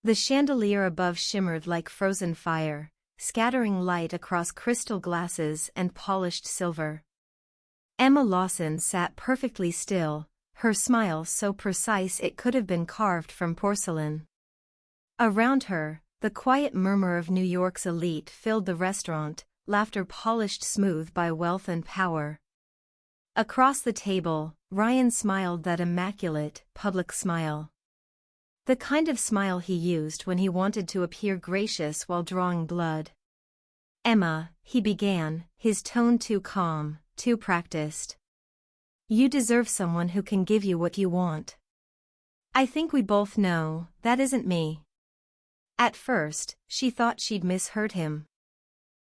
The chandelier above shimmered like frozen fire, scattering light across crystal glasses and polished silver. Emma Lawson sat perfectly still, her smile so precise it could have been carved from porcelain. Around her, the quiet murmur of New York's elite filled the restaurant, laughter polished smooth by wealth and power. Across the table, Ryan smiled that immaculate, public smile. The kind of smile he used when he wanted to appear gracious while drawing blood. "Emma," he began, his tone too calm, too practiced. "You deserve someone who can give you what you want. I think we both know, that isn't me." At first, she thought she'd misheard him.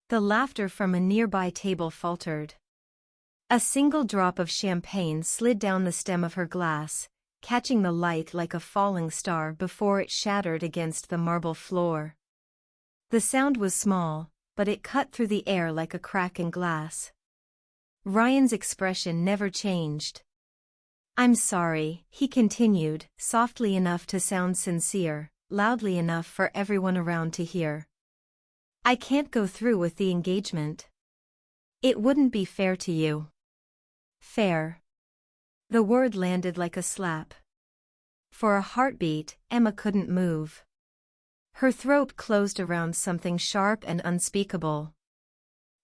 The laughter from a nearby table faltered. A single drop of champagne slid down the stem of her glass, catching the light like a falling star before it shattered against the marble floor. The sound was small, but it cut through the air like a crack in glass. Ryan's expression never changed. "I'm sorry," he continued, softly enough to sound sincere, loudly enough for everyone around to hear. "I can't go through with the engagement. It wouldn't be fair to you." Fair. The word landed like a slap. For a heartbeat, Emma couldn't move. Her throat closed around something sharp and unspeakable.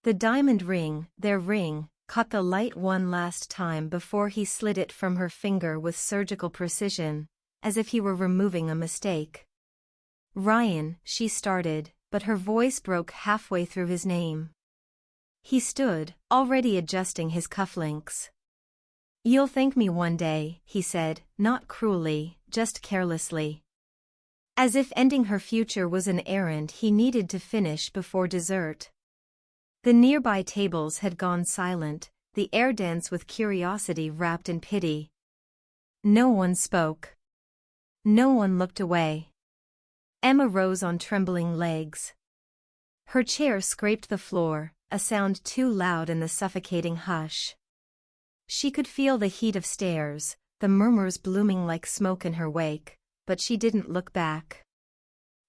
The diamond ring, their ring, caught the light one last time before he slid it from her finger with surgical precision, as if he were removing a mistake. "Ryan," she started, but her voice broke halfway through his name. He stood, already adjusting his cufflinks. "You'll thank me one day," he said, not cruelly, just carelessly. As if ending her future was an errand he needed to finish before dessert. The nearby tables had gone silent, the air dense with curiosity wrapped in pity. No one spoke. No one looked away. Emma rose on trembling legs. Her chair scraped the floor, a sound too loud in the suffocating hush. She could feel the heat of stares, the murmurs blooming like smoke in her wake, but she didn't look back.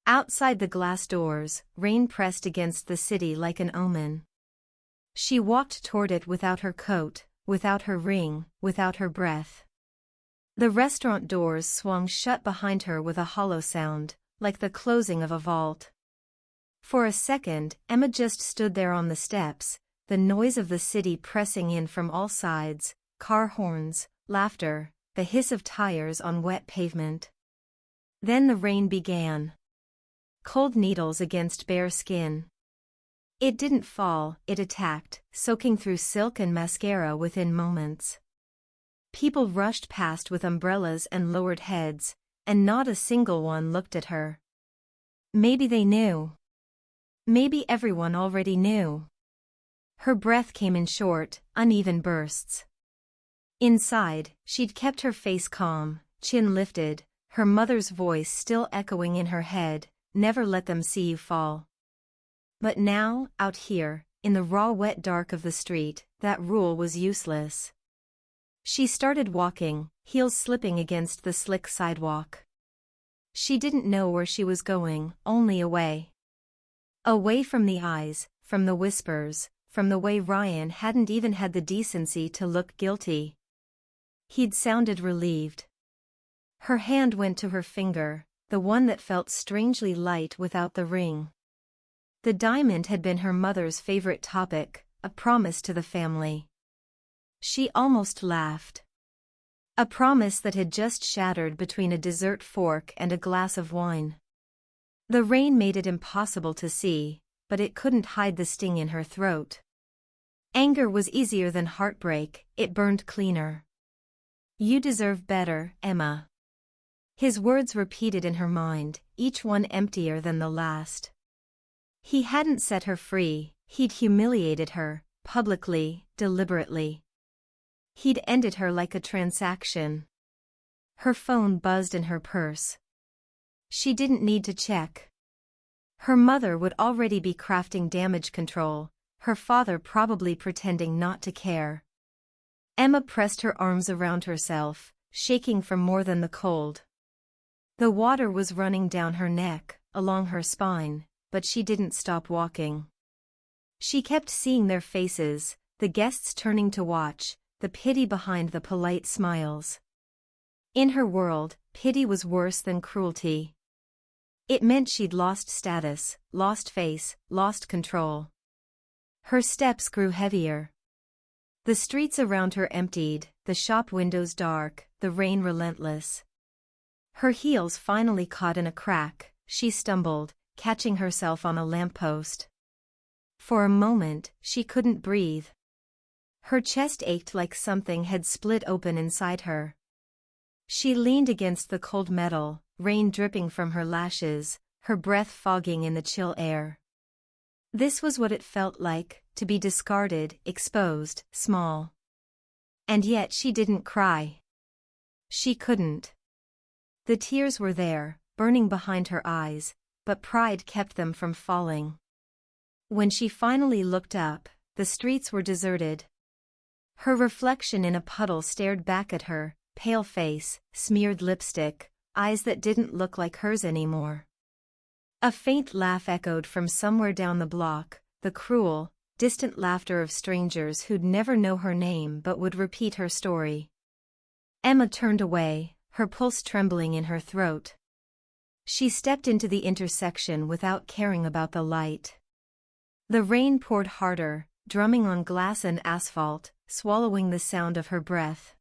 Outside the glass doors, rain pressed against the city like an omen. She walked toward it without her coat, without her ring, without her breath. The restaurant doors swung shut behind her with a hollow sound, like the closing of a vault. For a second, Emma just stood there on the steps, the noise of the city pressing in from all sides, car horns, laughter, the hiss of tires on wet pavement. Then the rain began. Cold needles against bare skin. It didn't fall, it attacked, soaking through silk and mascara within moments. People rushed past with umbrellas and lowered heads, and not a single one looked at her. Maybe they knew. Maybe everyone already knew. Her breath came in short, uneven bursts. Inside, she'd kept her face calm, chin lifted, her mother's voice still echoing in her head, "Never let them see you fall." But now, out here, in the raw wet dark of the street, that rule was useless. She started walking, heels slipping against the slick sidewalk. She didn't know where she was going, only away. Away from the eyes, from the whispers, from the way Ryan hadn't even had the decency to look guilty. He'd sounded relieved. Her hand went to her finger, the one that felt strangely light without the ring. The diamond had been her mother's favorite topic, a promise to the family. She almost laughed. A promise that had just shattered between a dessert fork and a glass of wine. The rain made it impossible to see, but it couldn't hide the sting in her throat. Anger was easier than heartbreak, it burned cleaner. "You deserve better, Emma." His words repeated in her mind, each one emptier than the last. He hadn't set her free, he'd humiliated her, publicly, deliberately. He'd ended her like a transaction. Her phone buzzed in her purse. She didn't need to check. Her mother would already be crafting damage control, her father probably pretending not to care. Emma pressed her arms around herself, shaking from more than the cold. The water was running down her neck, along her spine, but she didn't stop walking. She kept seeing their faces, the guests turning to watch, the pity behind the polite smiles. In her world, pity was worse than cruelty. It meant she'd lost status, lost face, lost control. Her steps grew heavier. The streets around her emptied, the shop windows dark, the rain relentless. Her heels finally caught in a crack, she stumbled, catching herself on a lamppost. For a moment, she couldn't breathe. Her chest ached like something had split open inside her. She leaned against the cold metal, rain dripping from her lashes, her breath fogging in the chill air. This was what it felt like, to be discarded, exposed, small. And yet she didn't cry. She couldn't. The tears were there, burning behind her eyes, but pride kept them from falling. When she finally looked up, the streets were deserted. Her reflection in a puddle stared back at her, pale face, smeared lipstick, eyes that didn't look like hers anymore. A faint laugh echoed from somewhere down the block, the cruel, distant laughter of strangers who'd never know her name but would repeat her story. Emma turned away, her pulse trembling in her throat. She stepped into the intersection without caring about the light. The rain poured harder, drumming on glass and asphalt, swallowing the sound of her breath.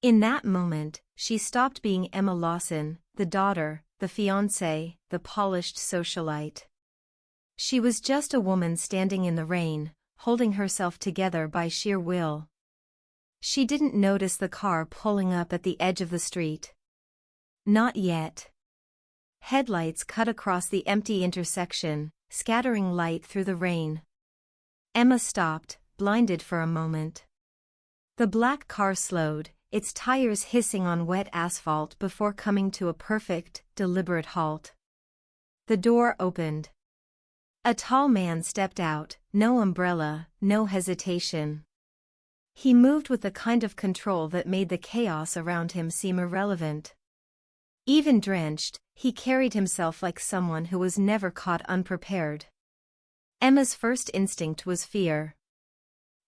In that moment, she stopped being Emma Lawson, the daughter, the fiancée, the polished socialite. She was just a woman standing in the rain, holding herself together by sheer will. She didn't notice the car pulling up at the edge of the street. Not yet. Headlights cut across the empty intersection, scattering light through the rain. Emma stopped, blinded for a moment. The black car slowed, its tires hissing on wet asphalt before coming to a perfect, deliberate halt. The door opened. A tall man stepped out, no umbrella, no hesitation. He moved with the kind of control that made the chaos around him seem irrelevant. Even drenched, he carried himself like someone who was never caught unprepared. Emma's first instinct was fear.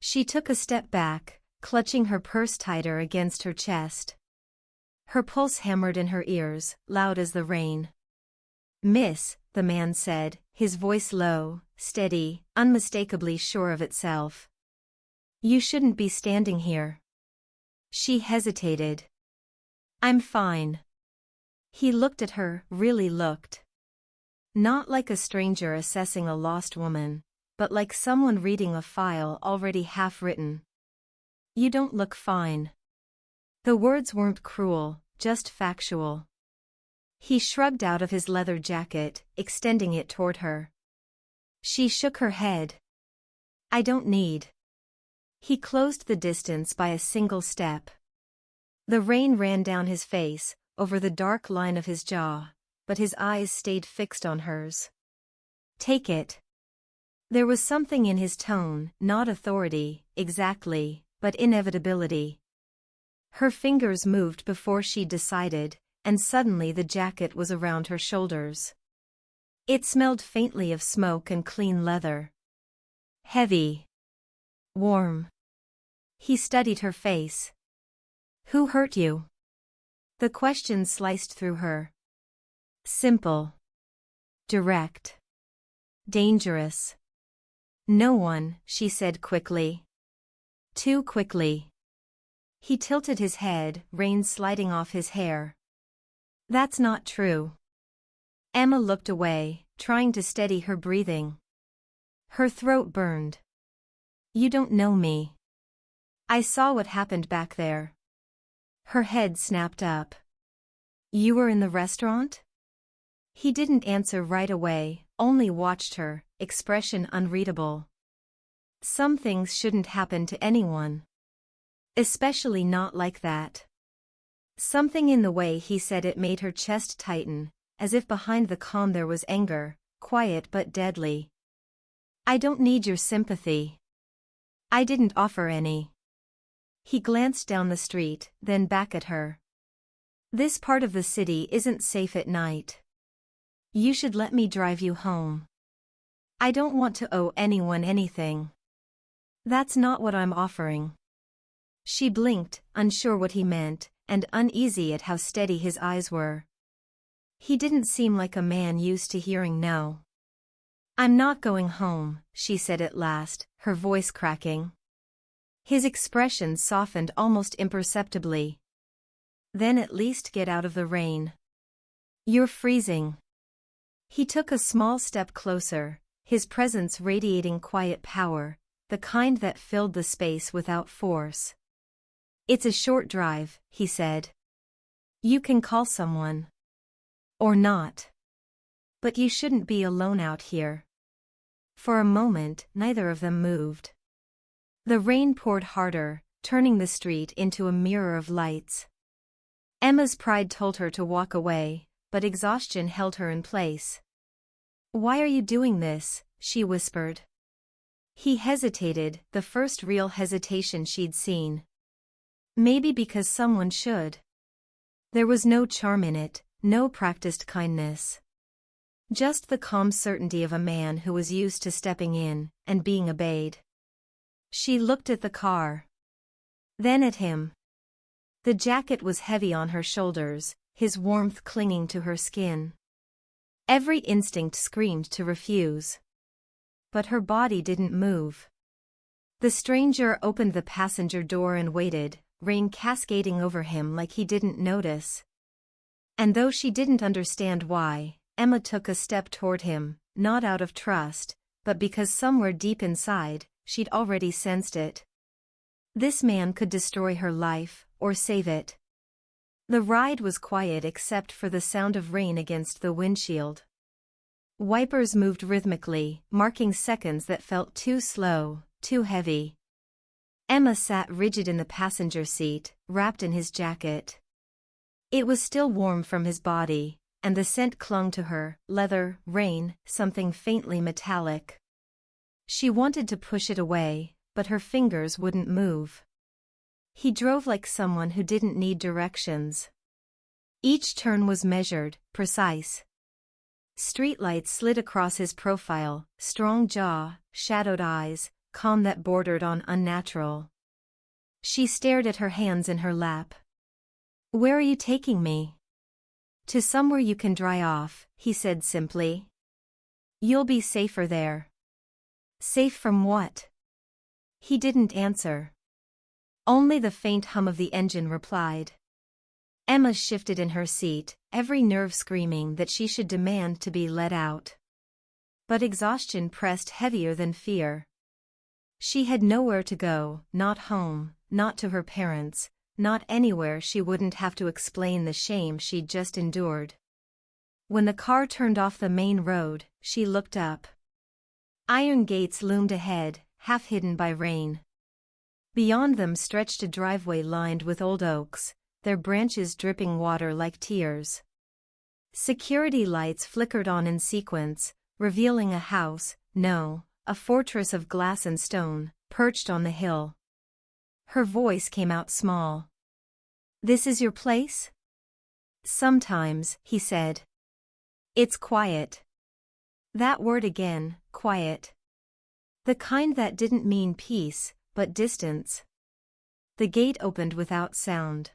She took a step back, clutching her purse tighter against her chest. Her pulse hammered in her ears, loud as the rain. "Miss," the man said, his voice low, steady, unmistakably sure of itself. "You shouldn't be standing here." She hesitated. "I'm fine." He looked at her, really looked. Not like a stranger assessing a lost woman, but like someone reading a file already half-written. "You don't look fine." The words weren't cruel, just factual. He shrugged out of his leather jacket, extending it toward her. She shook her head. "I don't need." He closed the distance by a single step. The rain ran down his face, over the dark line of his jaw, but his eyes stayed fixed on hers. "Take it." There was something in his tone, not authority, exactly, but inevitability. Her fingers moved before she decided, and suddenly the jacket was around her shoulders. It smelled faintly of smoke and clean leather. Heavy. Warm. He studied her face. "Who hurt you?" The question sliced through her. Simple. Direct. Dangerous. "No one," she said quickly. Too quickly. He tilted his head, rain sliding off his hair. "That's not true." Emma looked away, trying to steady her breathing. Her throat burned. "You don't know me. I saw what happened back there." Her head snapped up. "You were in the restaurant?" He didn't answer right away, only watched her, expression unreadable. Some things shouldn't happen to anyone. Especially not like that. Something in the way he said it made her chest tighten, as if behind the calm there was anger, quiet but deadly. "I don't need your sympathy. I didn't offer any." He glanced down the street, then back at her. This part of the city isn't safe at night. You should let me drive you home. I don't want to owe anyone anything. That's not what I'm offering. She blinked, unsure what he meant, and uneasy at how steady his eyes were. He didn't seem like a man used to hearing no. I'm not going home, she said at last, her voice cracking. His expression softened almost imperceptibly. Then at least get out of the rain. You're freezing. He took a small step closer, his presence radiating quiet power, the kind that filled the space without force. It's a short drive, he said. You can call someone. Or not. But you shouldn't be alone out here. For a moment, neither of them moved. The rain poured harder, turning the street into a mirror of lights. Emma's pride told her to walk away, but exhaustion held her in place. Why are you doing this? She whispered. He hesitated, the first real hesitation she'd seen. Maybe because someone should. There was no charm in it, no practiced kindness. Just the calm certainty of a man who was used to stepping in and being obeyed. She looked at the car. Then at him. The jacket was heavy on her shoulders, his warmth clinging to her skin. Every instinct screamed to refuse. But her body didn't move. The stranger opened the passenger door and waited, rain cascading over him like he didn't notice. And though she didn't understand why, Emma took a step toward him, not out of trust, but because somewhere deep inside, she'd already sensed it. This man could destroy her life, or save it. The ride was quiet except for the sound of rain against the windshield. Wipers moved rhythmically, marking seconds that felt too slow, too heavy. Emma sat rigid in the passenger seat, wrapped in his jacket. It was still warm from his body, and the scent clung to her, leather, rain, something faintly metallic. She wanted to push it away, but her fingers wouldn't move. He drove like someone who didn't need directions. Each turn was measured, precise. Streetlights slid across his profile, strong jaw, shadowed eyes, calm that bordered on unnatural. She stared at her hands in her lap. Where are you taking me? To somewhere you can dry off, he said simply. You'll be safer there. Safe from what? He didn't answer. Only the faint hum of the engine replied. Emma shifted in her seat, every nerve screaming that she should demand to be let out. But exhaustion pressed heavier than fear. She had nowhere to go, not home, not to her parents, not anywhere she wouldn't have to explain the shame she'd just endured. When the car turned off the main road, she looked up. Iron gates loomed ahead, half hidden by rain. Beyond them stretched a driveway lined with old oaks, their branches dripping water like tears. Security lights flickered on in sequence, revealing a house, no, a fortress of glass and stone, perched on the hill. Her voice came out small. This is your place? Sometimes, he said. It's quiet. That word again, quiet. The kind that didn't mean peace, but distance. The gate opened without sound.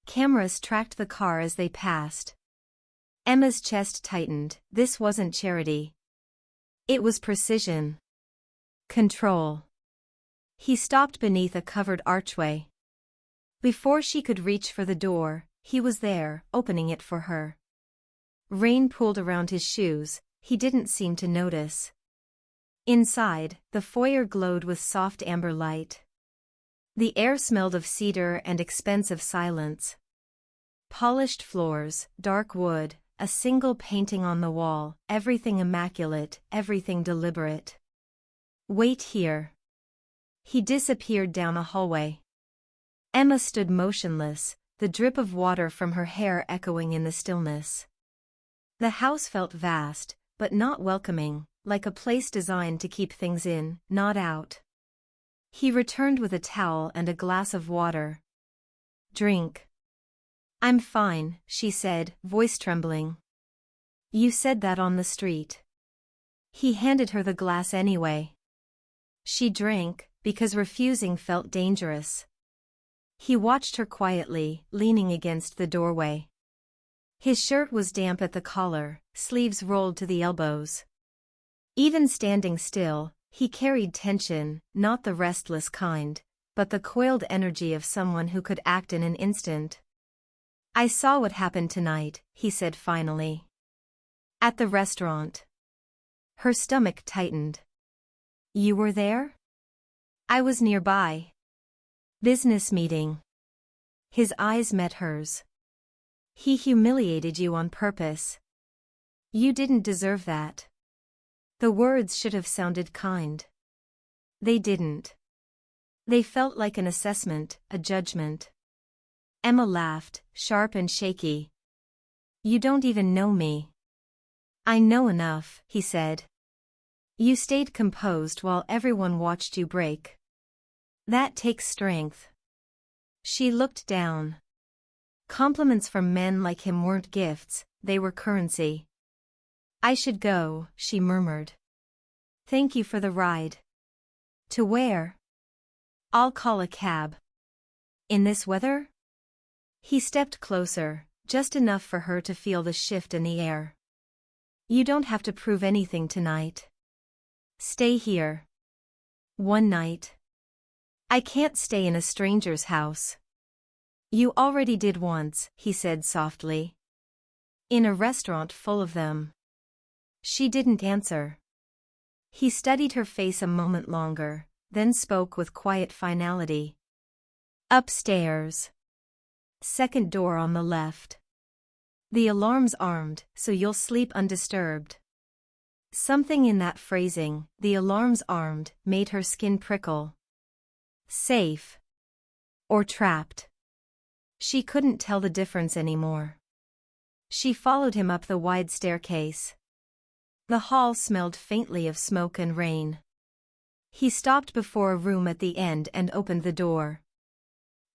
Cameras tracked the car as they passed. Emma's chest tightened. This wasn't charity. It was precision. Control. He stopped beneath a covered archway. Before she could reach for the door, he was there, opening it for her. Rain pooled around his shoes, he didn't seem to notice. Inside, the foyer glowed with soft amber light. The air smelled of cedar and expensive silence. Polished floors, dark wood, a single painting on the wall, everything immaculate, everything deliberate. Wait here. He disappeared down a hallway. Emma stood motionless, the drip of water from her hair echoing in the stillness. The house felt vast, but not welcoming, like a place designed to keep things in, not out. He returned with a towel and a glass of water. Drink. I'm fine, she said, voice trembling. You said that on the street. He handed her the glass anyway. She drank, because refusing felt dangerous. He watched her quietly, leaning against the doorway. His shirt was damp at the collar, sleeves rolled to the elbows. Even standing still, he carried tension, not the restless kind, but the coiled energy of someone who could act in an instant. I saw what happened tonight, he said finally. At the restaurant. Her stomach tightened. You were there? I was nearby. Business meeting. His eyes met hers. He humiliated you on purpose. You didn't deserve that. The words should have sounded kind. They didn't. They felt like an assessment, a judgment. Emma laughed, sharp and shaky. You don't even know me. I know enough, he said. You stayed composed while everyone watched you break. That takes strength. She looked down. Compliments from men like him weren't gifts, they were currency. I should go, she murmured. Thank you for the ride. To where? I'll call a cab. In this weather? He stepped closer, just enough for her to feel the shift in the air. You don't have to prove anything tonight. Stay here. One night. I can't stay in a stranger's house. You already did once, he said softly. In a restaurant full of them. She didn't answer. He studied her face a moment longer, then spoke with quiet finality. Upstairs. Second door on the left. The alarm's armed, so you'll sleep undisturbed. Something in that phrasing, the alarm's armed, made her skin prickle. Safe. Or trapped. She couldn't tell the difference anymore. She followed him up the wide staircase. The hall smelled faintly of smoke and rain. He stopped before a room at the end and opened the door.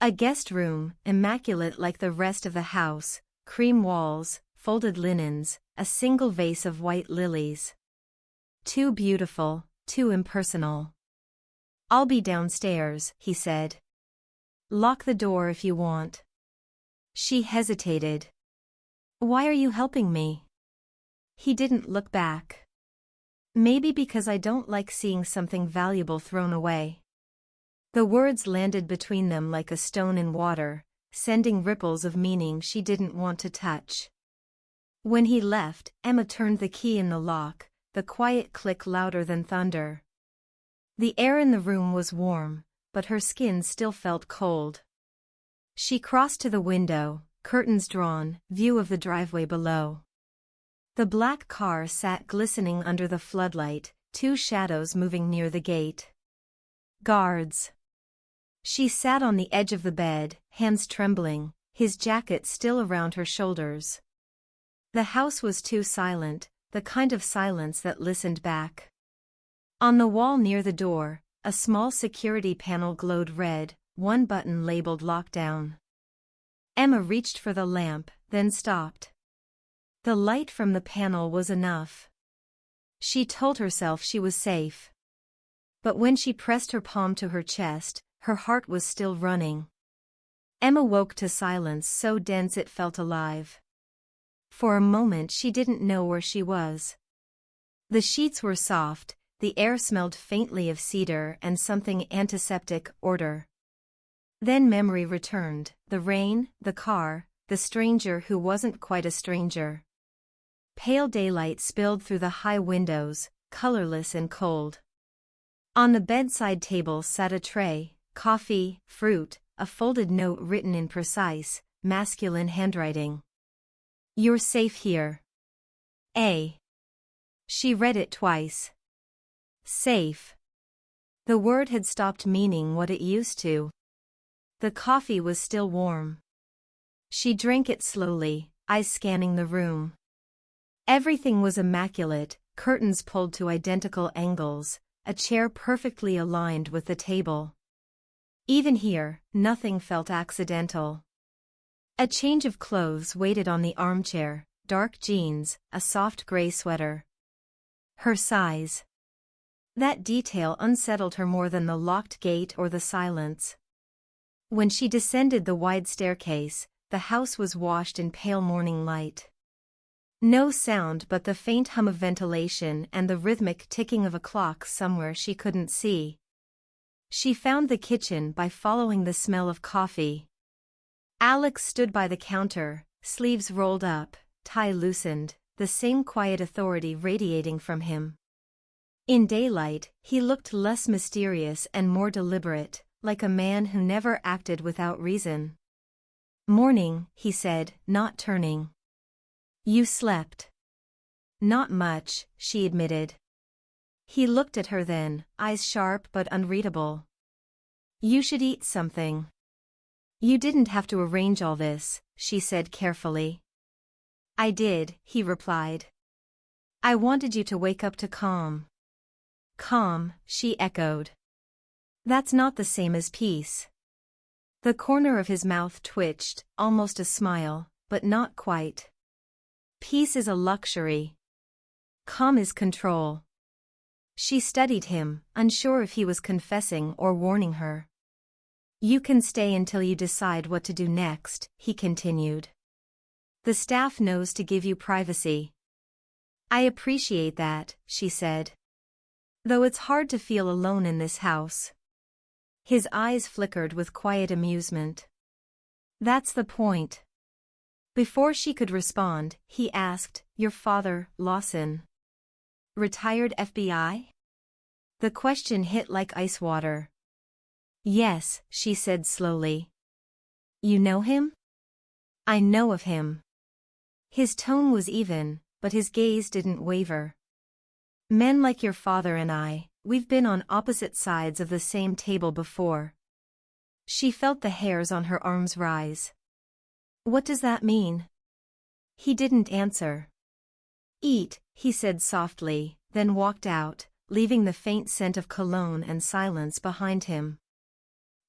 A guest room, immaculate like the rest of the house, cream walls, folded linens, a single vase of white lilies. Too beautiful, too impersonal. I'll be downstairs, he said. Lock the door if you want. She hesitated. Why are you helping me? He didn't look back. Maybe because I don't like seeing something valuable thrown away. The words landed between them like a stone in water, sending ripples of meaning she didn't want to touch. When he left, Emma turned the key in the lock, the quiet click louder than thunder. The air in the room was warm, but her skin still felt cold. She crossed to the window, curtains drawn, view of the driveway below. The black car sat glistening under the floodlight, two shadows moving near the gate. Guards. She sat on the edge of the bed, hands trembling, his jacket still around her shoulders. The house was too silent, the kind of silence that listened back. On the wall near the door, a small security panel glowed red, one button labeled lockdown. Emma reached for the lamp, then stopped. The light from the panel was enough. She told herself she was safe. But when she pressed her palm to her chest, her heart was still running. Emma woke to silence so dense it felt alive. For a moment she didn't know where she was. The sheets were soft, the air smelled faintly of cedar and something antiseptic, order. Then memory returned, the rain, the car, the stranger who wasn't quite a stranger. Pale daylight spilled through the high windows, colorless and cold. On the bedside table sat a tray, coffee, fruit, a folded note written in precise, masculine handwriting. You're safe here. A. She read it twice. Safe. The word had stopped meaning what it used to. The coffee was still warm. She drank it slowly, eyes scanning the room. Everything was immaculate, curtains pulled to identical angles, a chair perfectly aligned with the table. Even here, nothing felt accidental. A change of clothes waited on the armchair, dark jeans, a soft gray sweater. Her size. That detail unsettled her more than the locked gate or the silence. When she descended the wide staircase, the house was washed in pale morning light. No sound but the faint hum of ventilation and the rhythmic ticking of a clock somewhere she couldn't see. She found the kitchen by following the smell of coffee. Alex stood by the counter, sleeves rolled up, tie loosened, the same quiet authority radiating from him. In daylight, he looked less mysterious and more deliberate, like a man who never acted without reason. "Morning," he said, not turning. "You slept." "Not much," she admitted. He looked at her then, eyes sharp but unreadable. "You should eat something." "You didn't have to arrange all this," she said carefully. "I did," he replied. "I wanted you to wake up to calm." "Calm," she echoed. "That's not the same as peace." The corner of his mouth twitched, almost a smile, but not quite. "Peace is a luxury. Calm is control." She studied him, unsure if he was confessing or warning her. "You can stay until you decide what to do next," he continued. "The staff knows to give you privacy." "I appreciate that," she said. "Though it's hard to feel alone in this house." His eyes flickered with quiet amusement. "That's the point." Before she could respond, he asked, "Your father, Lawson? Retired FBI?" The question hit like ice water. "Yes," she said slowly. "You know him?" "I know of him." His tone was even, but his gaze didn't waver. "Men like your father and I, we've been on opposite sides of the same table before." She felt the hairs on her arms rise. "What does that mean?" He didn't answer. "Eat," he said softly, then walked out, leaving the faint scent of cologne and silence behind him.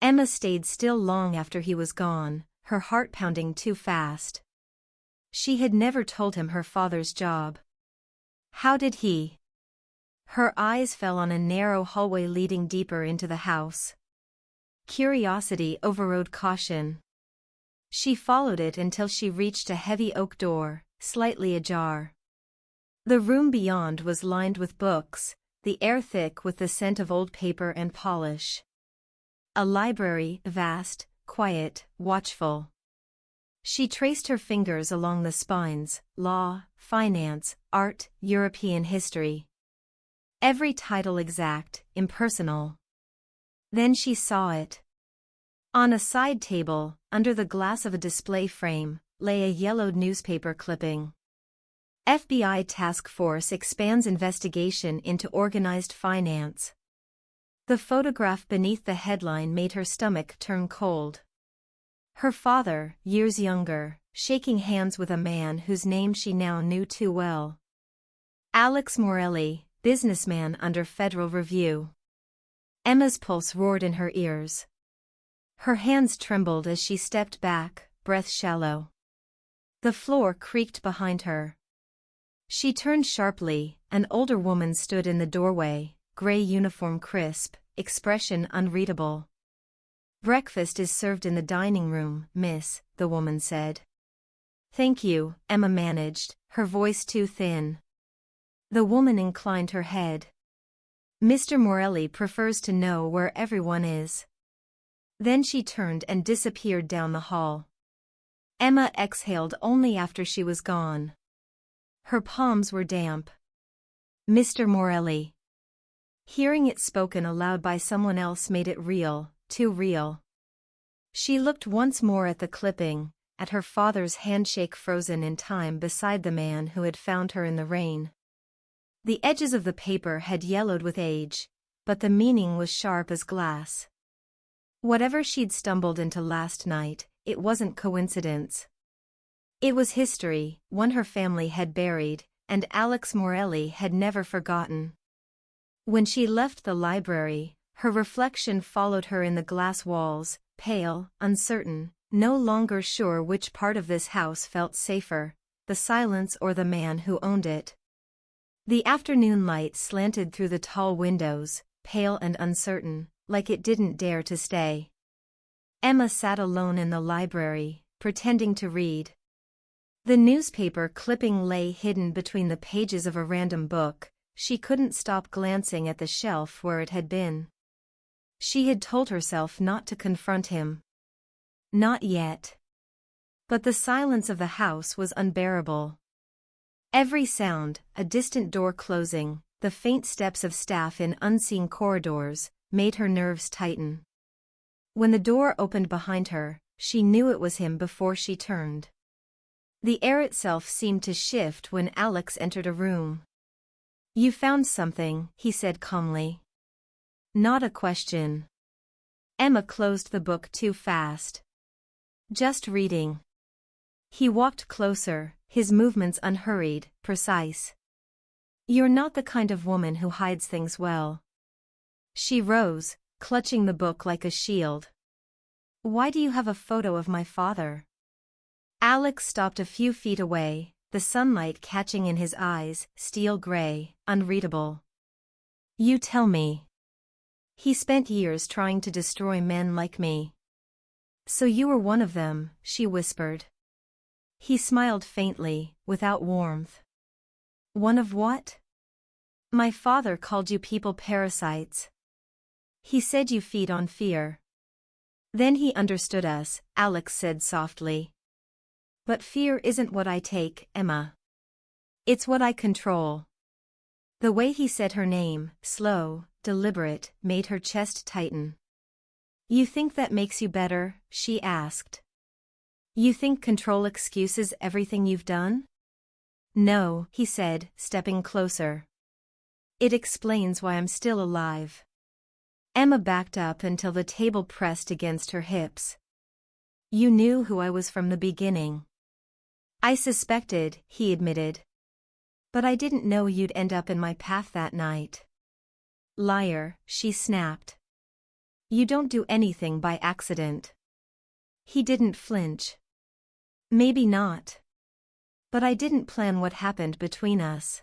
Emma stayed still long after he was gone, her heart pounding too fast. She had never told him her father's job. How did he? Her eyes fell on a narrow hallway leading deeper into the house. Curiosity overrode caution. She followed it until she reached a heavy oak door, slightly ajar. The room beyond was lined with books, the air thick with the scent of old paper and polish. A library, vast, quiet, watchful. She traced her fingers along the spines: law, finance, art, European history. Every title exact, impersonal. Then she saw it. On a side table, under the glass of a display frame, lay a yellowed newspaper clipping. FBI Task Force expands investigation into organized finance. The photograph beneath the headline made her stomach turn cold. Her father, years younger, shaking hands with a man whose name she now knew too well. Alex Morelli, businessman under federal review. Emma's pulse roared in her ears. Her hands trembled as she stepped back, breath shallow. The floor creaked behind her. She turned sharply. An older woman stood in the doorway, gray uniform crisp, expression unreadable. "Breakfast is served in the dining room, miss," the woman said. "Thank you," Emma managed, her voice too thin. The woman inclined her head. "Mr. Morelli prefers to know where everyone is." Then she turned and disappeared down the hall. Emma exhaled only after she was gone. Her palms were damp. "Mr. Morelli." Hearing it spoken aloud by someone else made it real, too real. She looked once more at the clipping, at her father's handshake frozen in time beside the man who had found her in the rain. The edges of the paper had yellowed with age, but the meaning was sharp as glass. Whatever she'd stumbled into last night, it wasn't coincidence. It was history, one her family had buried, and Alex Morelli had never forgotten. When she left the library, her reflection followed her in the glass walls, pale, uncertain, no longer sure which part of this house felt safer, the silence or the man who owned it. The afternoon light slanted through the tall windows, pale and uncertain, like it didn't dare to stay. Emma sat alone in the library, pretending to read. The newspaper clipping lay hidden between the pages of a random book. She couldn't stop glancing at the shelf where it had been. She had told herself not to confront him. Not yet. But the silence of the house was unbearable. Every sound, a distant door closing, the faint steps of staff in unseen corridors, made her nerves tighten. When the door opened behind her, she knew it was him before she turned. The air itself seemed to shift when Alex entered a room. "You found something," he said calmly. Not a question. Emma closed the book too fast. "Just reading." He walked closer, his movements unhurried, precise. "You're not the kind of woman who hides things well." She rose, clutching the book like a shield. "Why do you have a photo of my father?" Alex stopped a few feet away, the sunlight catching in his eyes, steel gray, unreadable. "You tell me." "He spent years trying to destroy men like me." "So you were one of them," she whispered. He smiled faintly, without warmth. "One of what?" "My father called you people parasites. He said you feed on fear." "Then he understood us," Alex said softly. "But fear isn't what I take, Emma. It's what I control." The way he said her name, slow, deliberate, made her chest tighten. "You think that makes you better?" she asked. "You think control excuses everything you've done?" "No," he said, stepping closer. "It explains why I'm still alive." Emma backed up until the table pressed against her hips. "You knew who I was from the beginning." "I suspected," he admitted. "But I didn't know you'd end up in my path that night." "Liar," she snapped. "You don't do anything by accident." He didn't flinch. "Maybe not. But I didn't plan what happened between us."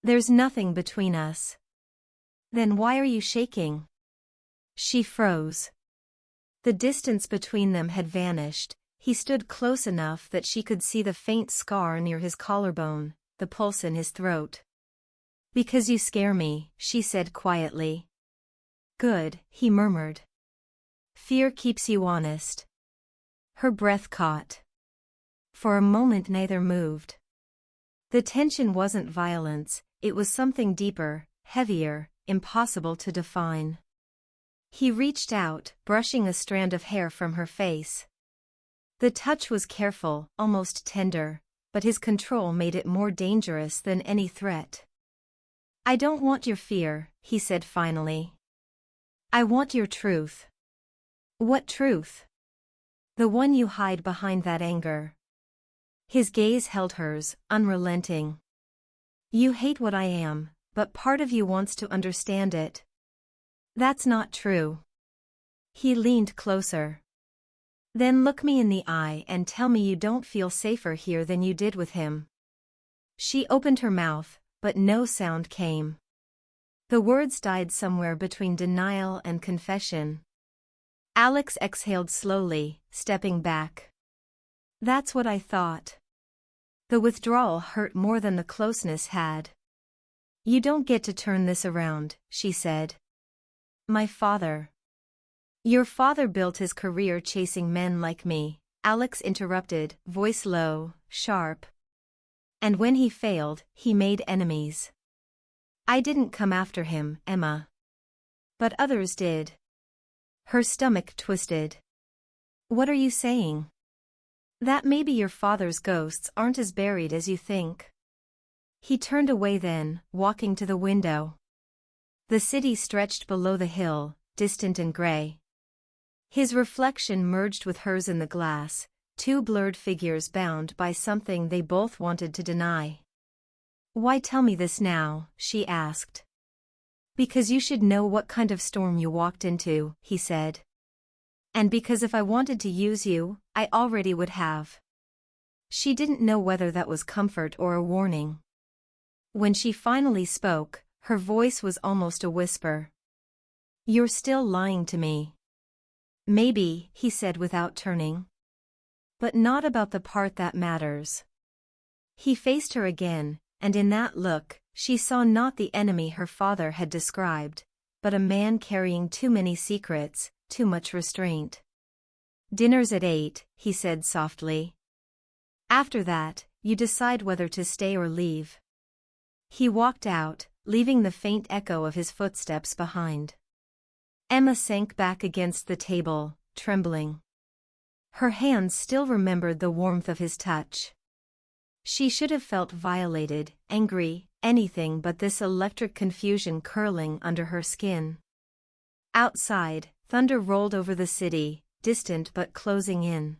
"There's nothing between us." "Then why are you shaking?" She froze. The distance between them had vanished. He stood close enough that she could see the faint scar near his collarbone, the pulse in his throat. "Because you scare me," she said quietly. "Good," he murmured. "Fear keeps you honest." Her breath caught. For a moment neither moved. The tension wasn't violence, it was something deeper, heavier, impossible to define. He reached out, brushing a strand of hair from her face. The touch was careful, almost tender, but his control made it more dangerous than any threat. "I don't want your fear," he said finally. "I want your truth." "What truth?" "The one you hide behind that anger." His gaze held hers, unrelenting. "You hate what I am, but part of you wants to understand it." "That's not true." He leaned closer. "Then look me in the eye and tell me you don't feel safer here than you did with him." She opened her mouth, but no sound came. The words died somewhere between denial and confession. Alex exhaled slowly, stepping back. "That's what I thought." The withdrawal hurt more than the closeness had. "You don't get to turn this around," she said. "My father." "Your father built his career chasing men like me," Alex interrupted, voice low, sharp. "And when he failed, he made enemies." "I didn't come after him, Emma. But others did." Her stomach twisted. "What are you saying?" "That maybe your father's ghosts aren't as buried as you think." He turned away then, walking to the window. The city stretched below the hill, distant and gray. His reflection merged with hers in the glass, two blurred figures bound by something they both wanted to deny. "Why tell me this now?" she asked. "Because you should know what kind of storm you walked into," he said. And because if I wanted to use you, I already would have. She didn't know whether that was comfort or a warning. When she finally spoke, her voice was almost a whisper. You're still lying to me. Maybe, he said without turning. But not about the part that matters. He faced her again, and in that look, she saw not the enemy her father had described, but a man carrying too many secrets, too much restraint. Dinner's at 8, he said softly. After that, you decide whether to stay or leave. He walked out, leaving the faint echo of his footsteps behind. Emma sank back against the table, trembling. Her hands still remembered the warmth of his touch. She should have felt violated, angry, anything but this electric confusion curling under her skin. Outside, thunder rolled over the city, distant but closing in.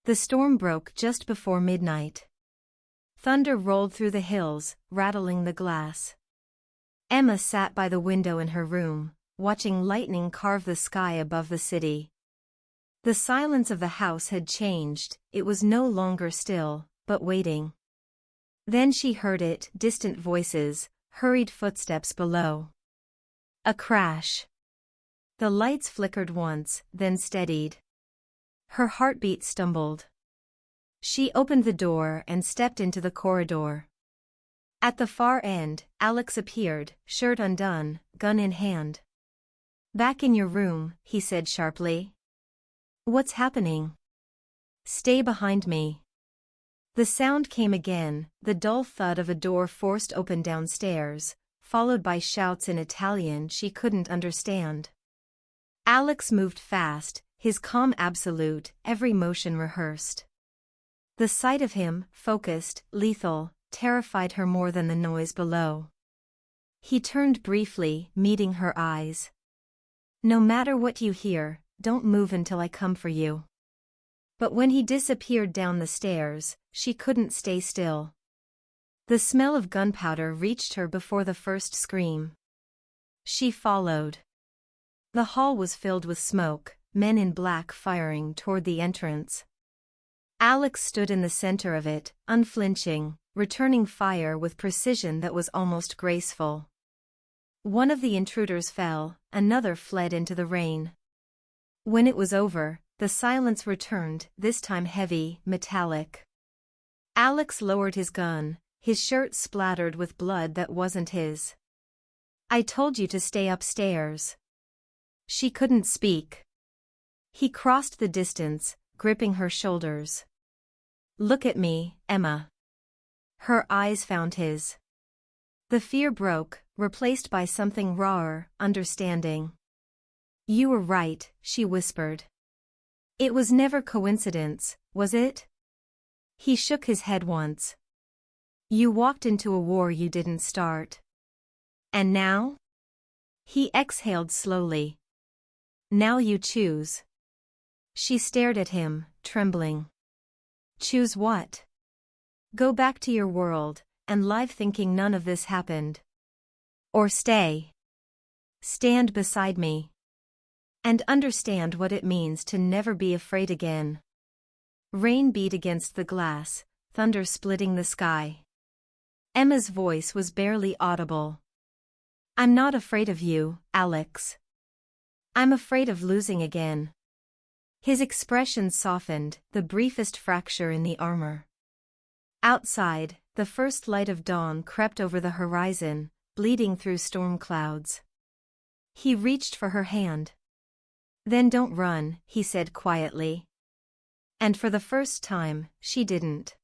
The storm broke just before midnight. Thunder rolled through the hills, rattling the glass. Emma sat by the window in her room, watching lightning carve the sky above the city. The silence of the house had changed, it was no longer still, but waiting. Then she heard it, distant voices, hurried footsteps below. A crash. The lights flickered once, then steadied. Her heartbeat stumbled. She opened the door and stepped into the corridor. At the far end, Alex appeared, shirt undone, gun in hand. Back in your room, he said sharply. What's happening? Stay behind me. The sound came again, the dull thud of a door forced open downstairs, followed by shouts in Italian she couldn't understand. Alex moved fast, his calm absolute, every motion rehearsed. The sight of him, focused, lethal, terrified her more than the noise below. He turned briefly, meeting her eyes. No matter what you hear, don't move until I come for you. But when he disappeared down the stairs, she couldn't stay still. The smell of gunpowder reached her before the first scream. She followed. The hall was filled with smoke, men in black firing toward the entrance. Alex stood in the center of it, unflinching, returning fire with precision that was almost graceful. One of the intruders fell, another fled into the rain. When it was over, the silence returned, this time heavy, metallic. Alex lowered his gun, his shirt splattered with blood that wasn't his. I told you to stay upstairs. She couldn't speak. He crossed the distance, gripping her shoulders. Look at me, Emma. Her eyes found his. The fear broke, replaced by something rawer, understanding. You were right, she whispered. It was never coincidence, was it? He shook his head once. You walked into a war you didn't start. And now? He exhaled slowly. Now you choose. She stared at him, trembling. Choose what? Go back to your world, and live thinking none of this happened. Or stay. Stand beside me. And understand what it means to never be afraid again. Rain beat against the glass, thunder splitting the sky. Emma's voice was barely audible. I'm not afraid of you, Alex. I'm afraid of losing again. His expression softened, the briefest fracture in the armor. Outside, the first light of dawn crept over the horizon, bleeding through storm clouds. He reached for her hand. Then don't run, he said quietly. And for the first time, she didn't.